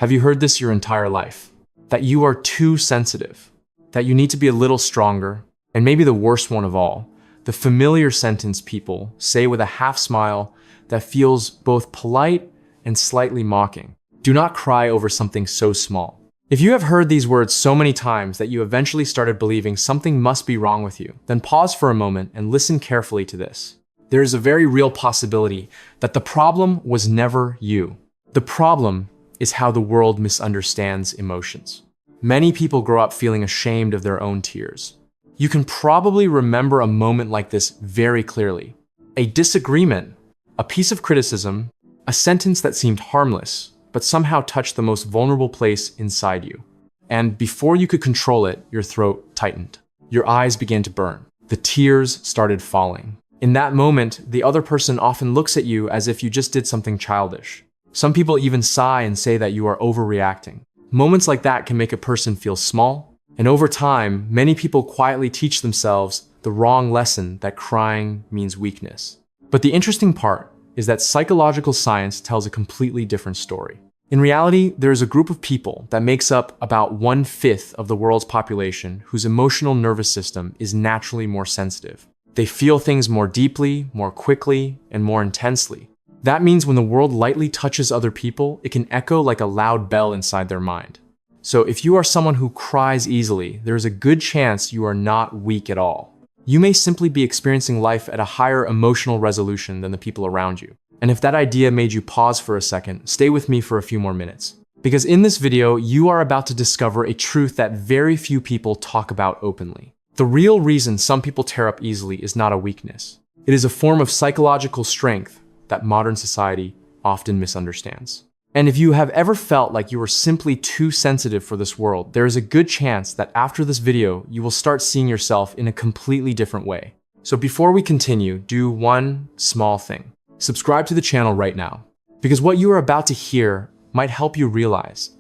Have you heard this your entire life? That you are too sensitive, that you need to be a little stronger, and maybe the worst one of all, the familiar sentence people say with a half smile that feels both polite and slightly mocking. Do not cry over something so small. If you have heard these words so many times that you eventually started believing something must be wrong with you, then pause for a moment and listen carefully to this. There is a very real possibility that the problem was never you. The problem is how the world misunderstands emotions. Many people grow up feeling ashamed of their own tears. You can probably remember a moment like this very clearly. A disagreement, a piece of criticism, a sentence that seemed harmless, but somehow touched the most vulnerable place inside you. And before you could control it, your throat tightened. Your eyes began to burn. The tears started falling. In that moment, the other person often looks at you as if you just did something childish. Some people even sigh and say that you are overreacting. Moments like that can make a person feel small, and over time, many people quietly teach themselves the wrong lesson that crying means weakness. But the interesting part is that psychological science tells a completely different story. In reality, there is a group of people that makes up about 1/5 of the world's population whose emotional nervous system is naturally more sensitive. They feel things more deeply, more quickly, and more intensely. That means when the world lightly touches other people, it can echo like a loud bell inside their mind. So if you are someone who cries easily, there is a good chance you are not weak at all. You may simply be experiencing life at a higher emotional resolution than the people around you. And if that idea made you pause for a second, stay with me for a few more minutes. Because in this video, you are about to discover a truth that very few people talk about openly. The real reason some people tear up easily is not a weakness. It is a form of psychological strength that modern society often misunderstands. And if you have ever felt like you are simply too sensitive for this world, there is a good chance that after this video, you will start seeing yourself in a completely different way. So before we continue, do one small thing. Subscribe to the channel right now, because what you are about to hear might help you realize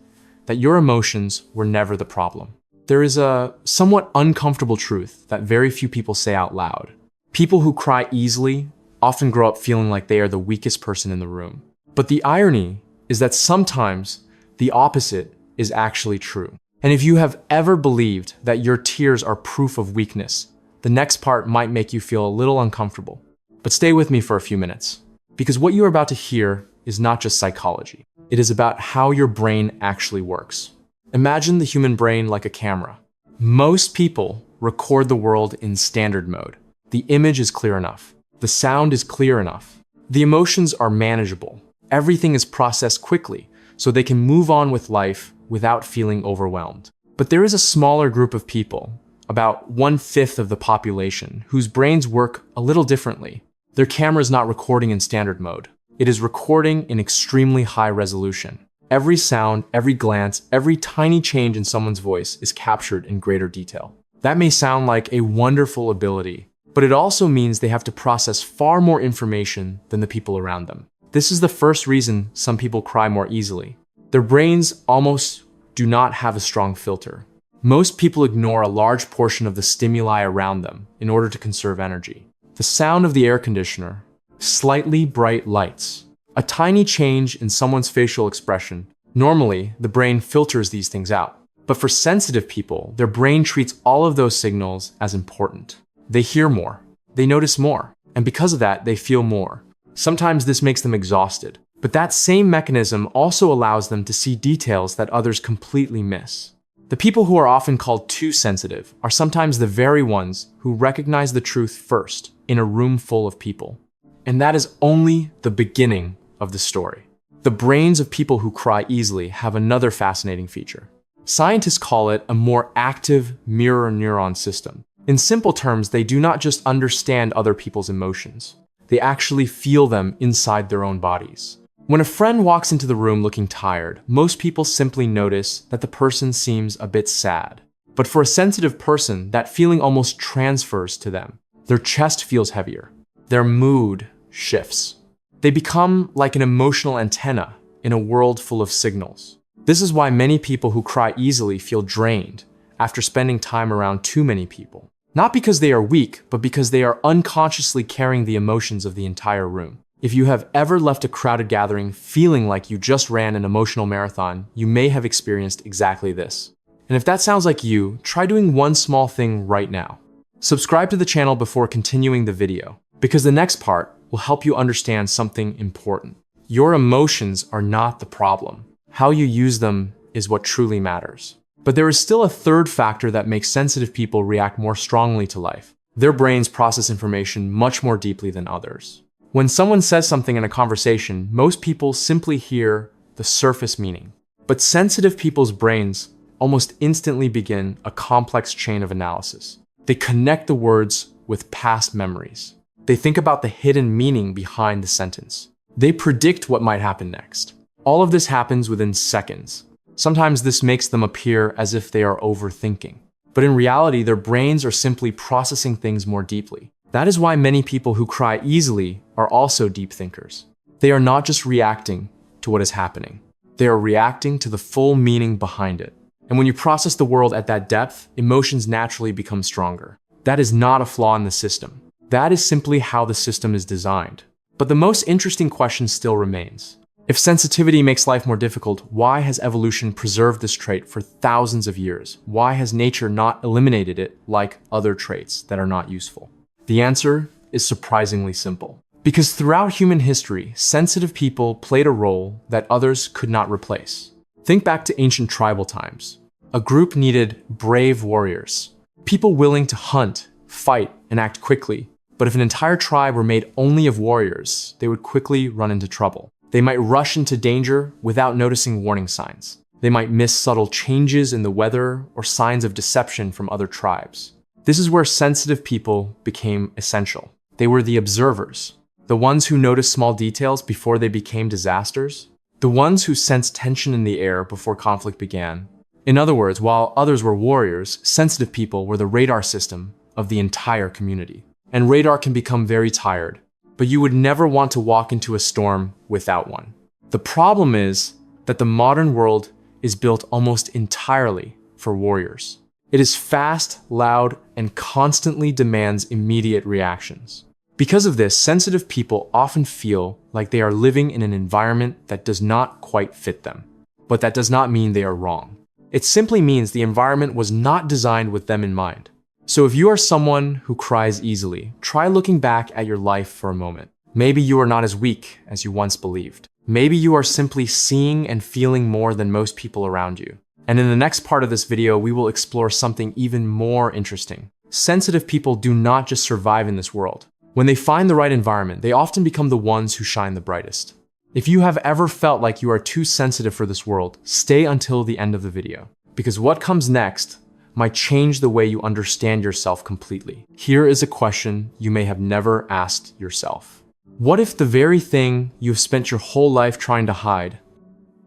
that your emotions were never the problem. There is a somewhat uncomfortable truth that very few people say out loud. People who cry easily often grow up feeling like they are the weakest person in the room. But the irony is that sometimes the opposite is actually true. And if you have ever believed that your tears are proof of weakness, the next part might make you feel a little uncomfortable. But stay with me for a few minutes, because what you are about to hear is not just psychology. It is about how your brain actually works. Imagine the human brain like a camera. Most people record the world in standard mode. The image is clear enough. The sound is clear enough. The emotions are manageable. Everything is processed quickly, so they can move on with life without feeling overwhelmed. But there is a smaller group of people, about 1/5 of the population, whose brains work a little differently. Their camera is not recording in standard mode. It is recording in extremely high resolution. Every sound, every glance, every tiny change in someone's voice is captured in greater detail. That may sound like a wonderful ability, but it also means they have to process far more information than the people around them. This is the first reason some people cry more easily. Their brains almost do not have a strong filter. Most people ignore a large portion of the stimuli around them in order to conserve energy. The sound of the air conditioner, slightly bright lights, a tiny change in someone's facial expression. Normally, the brain filters these things out. But for sensitive people, their brain treats all of those signals as important. They hear more, they notice more, and because of that, they feel more. Sometimes this makes them exhausted, but that same mechanism also allows them to see details that others completely miss. The people who are often called too sensitive are sometimes the very ones who recognize the truth first in a room full of people. And that is only the beginning of the story. The brains of people who cry easily have another fascinating feature. Scientists call it a more active mirror neuron system. In simple terms, they do not just understand other people's emotions. They actually feel them inside their own bodies. When a friend walks into the room looking tired, most people simply notice that the person seems a bit sad. But for a sensitive person, that feeling almost transfers to them. Their chest feels heavier. Their mood shifts. They become like an emotional antenna in a world full of signals. This is why many people who cry easily feel drained after spending time around too many people. Not because they are weak, but because they are unconsciously carrying the emotions of the entire room. If you have ever left a crowded gathering feeling like you just ran an emotional marathon, you may have experienced exactly this. And if that sounds like you, try doing one small thing right now. Subscribe to the channel before continuing the video, because the next part will help you understand something important. Your emotions are not the problem. How you use them is what truly matters. But there is still a third factor that makes sensitive people react more strongly to life. Their brains process information much more deeply than others. When someone says something in a conversation, most people simply hear the surface meaning. But sensitive people's brains almost instantly begin a complex chain of analysis. They connect the words with past memories. They think about the hidden meaning behind the sentence. They predict what might happen next. All of this happens within seconds. Sometimes this makes them appear as if they are overthinking. But in reality, their brains are simply processing things more deeply. That is why many people who cry easily are also deep thinkers. They are not just reacting to what is happening. They are reacting to the full meaning behind it. And when you process the world at that depth, emotions naturally become stronger. That is not a flaw in the system. That is simply how the system is designed. But the most interesting question still remains. If sensitivity makes life more difficult, why has evolution preserved this trait for thousands of years? Why has nature not eliminated it like other traits that are not useful? The answer is surprisingly simple. Because throughout human history, sensitive people played a role that others could not replace. Think back to ancient tribal times. A group needed brave warriors, people willing to hunt, fight, and act quickly. But if an entire tribe were made only of warriors, they would quickly run into trouble. They might rush into danger without noticing warning signs. They might miss subtle changes in the weather or signs of deception from other tribes. This is where sensitive people became essential. They were the observers, the ones who noticed small details before they became disasters, the ones who sensed tension in the air before conflict began. In other words, while others were warriors, sensitive people were the radar system of the entire community. And radar can become very tired, but you would never want to walk into a storm without one. The problem is that the modern world is built almost entirely for warriors. It is fast, loud, and constantly demands immediate reactions. Because of this, sensitive people often feel like they are living in an environment that does not quite fit them. But that does not mean they are wrong. It simply means the environment was not designed with them in mind. So if you are someone who cries easily, try looking back at your life for a moment. Maybe you are not as weak as you once believed. Maybe you are simply seeing and feeling more than most people around you. And in the next part of this video, we will explore something even more interesting. Sensitive people do not just survive in this world. When they find the right environment, they often become the ones who shine the brightest. If you have ever felt like you are too sensitive for this world, stay until the end of the video. Because what comes next might change the way you understand yourself completely. Here is a question you may have never asked yourself. What if the very thing you've spent your whole life trying to hide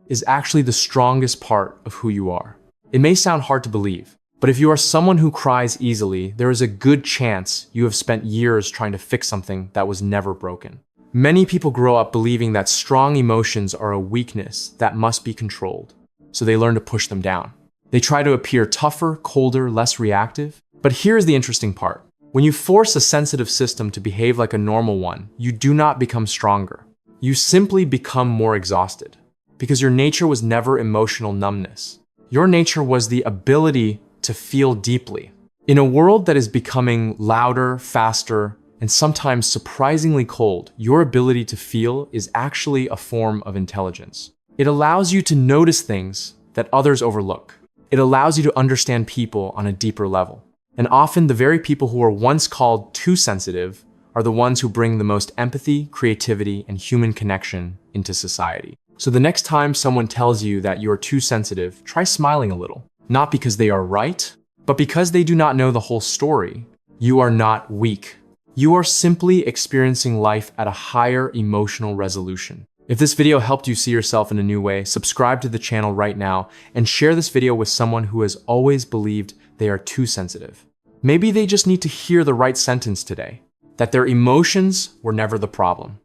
is actually the strongest part of who you are? It may sound hard to believe, but if you are someone who cries easily, there is a good chance you have spent years trying to fix something that was never broken. Many people grow up believing that strong emotions are a weakness that must be controlled, so they learn to push them down. They try to appear tougher, colder, less reactive. But here's the interesting part. When you force a sensitive system to behave like a normal one, you do not become stronger. You simply become more exhausted. Because your nature was never emotional numbness. Your nature was the ability to feel deeply. In a world that is becoming louder, faster, and sometimes surprisingly cold, your ability to feel is actually a form of intelligence. It allows you to notice things that others overlook. It allows you to understand people on a deeper level. And often the very people who were once called too sensitive are the ones who bring the most empathy, creativity, and human connection into society. So the next time someone tells you that you're too sensitive, try smiling a little. Not because they are right, but because they do not know the whole story. You are not weak. You are simply experiencing life at a higher emotional resolution. If this video helped you see yourself in a new way, subscribe to the channel right now and share this video with someone who has always believed they are too sensitive. Maybe they just need to hear the right sentence today, that their emotions were never the problem.